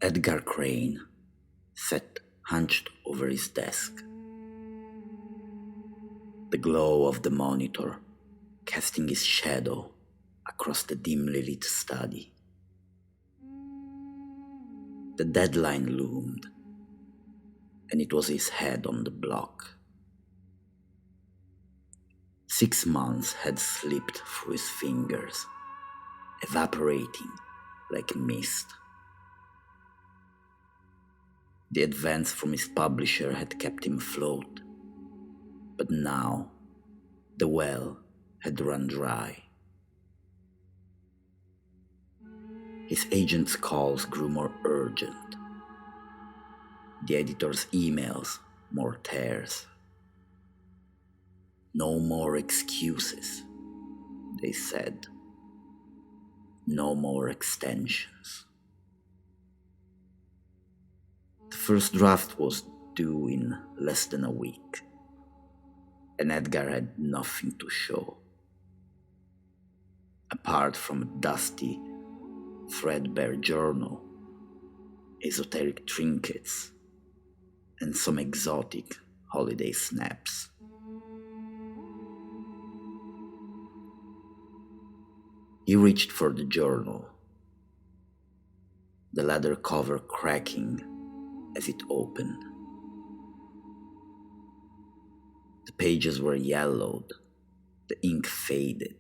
Edgar Crane sat hunched over his desk. The glow of the monitor casting his shadow across the dimly lit study. The deadline loomed, and it was his head on the block. 6 months had slipped through his fingers, evaporating like mist. The advance from his publisher had kept him afloat, but now the well had run dry. His agent's calls grew more urgent, the editor's emails more terse. No more excuses, they said. No more extensions. The first draft was due in less than a week, and Edgar had nothing to show. Apart from a dusty, threadbare journal, esoteric trinkets, and some exotic holiday snaps. He reached for the journal, the leather cover cracking as it opened. The pages were yellowed, the ink faded,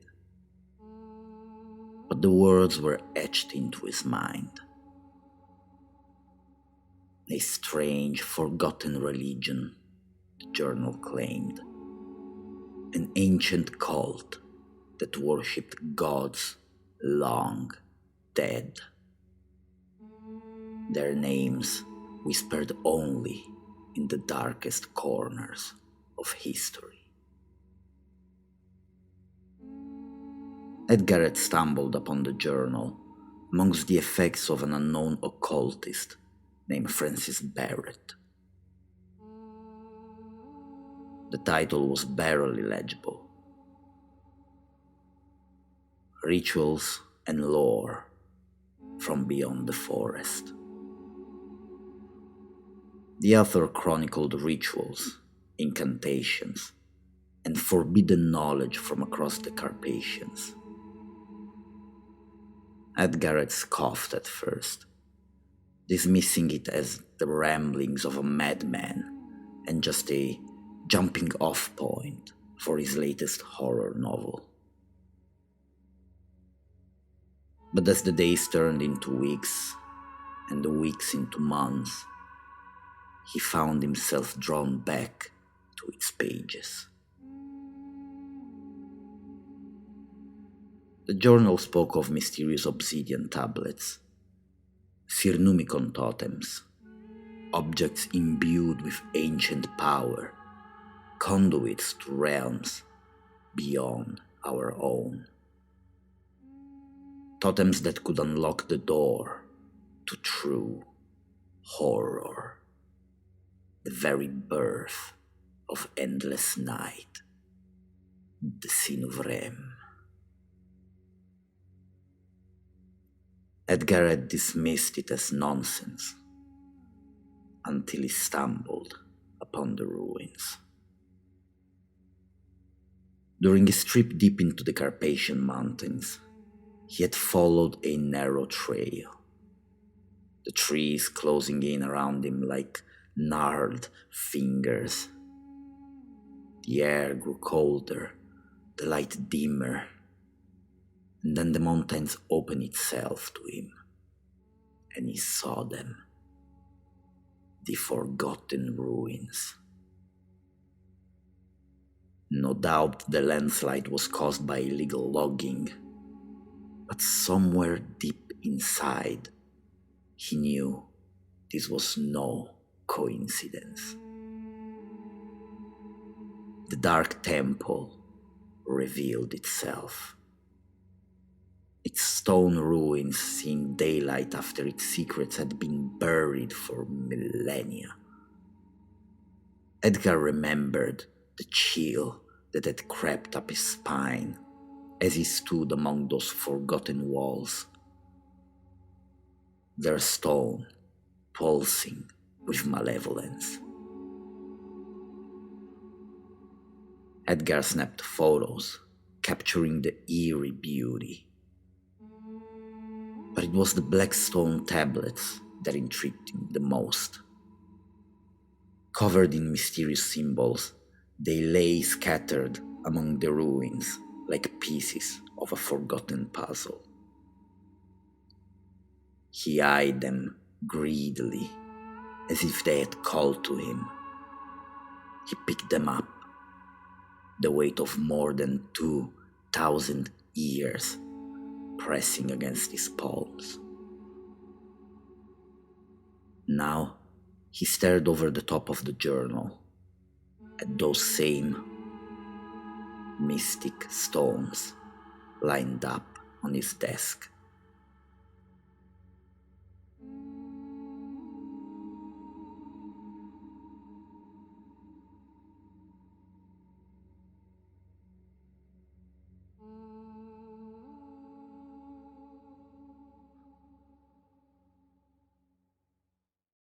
but the words were etched into his mind. A strange, forgotten religion, the journal claimed. An ancient cult that worshipped gods long dead. Their names whispered only in the darkest corners of history. Edgar had stumbled upon the journal amongst the effects of an unknown occultist named Francis Barrett. The title was barely legible. Rituals and Lore from Beyond the Forest. The author chronicled rituals, incantations, and forbidden knowledge from across the Carpathians. Edgar had scoffed at first, dismissing it as the ramblings of a madman and just a jumping-off point for his latest horror novel. But as the days turned into weeks, and the weeks into months, he found himself drawn back to its pages. The journal spoke of mysterious obsidian tablets, Sirnumicon totems, objects imbued with ancient power, conduits to realms beyond our own. Totems that could unlock the door to true horror, the very birth of endless night, the sin of Rem. Edgar had dismissed it as nonsense until he stumbled upon the ruins. During his trip deep into the Carpathian Mountains, he had followed a narrow trail, the trees closing in around him like gnarled fingers. The air grew colder, the light dimmer, and then the mountains opened itself to him, and he saw them, the forgotten ruins. No doubt the landslide was caused by illegal logging, but somewhere deep inside, he knew this was no coincidence. The dark temple revealed itself. Its stone ruins seeing daylight after its secrets had been buried for millennia. Edgar remembered the chill that had crept up his spine as he stood among those forgotten walls. Their stone pulsing with malevolence. Edgar snapped photos, capturing the eerie beauty. But it was the black stone tablets that intrigued him the most. Covered in mysterious symbols, they lay scattered among the ruins like pieces of a forgotten puzzle. He eyed them greedily, as if they had called to him. He picked them up, the weight of more than 2,000 years pressing against his palms. Now he stared over the top of the journal at those same mystic stones lined up on his desk.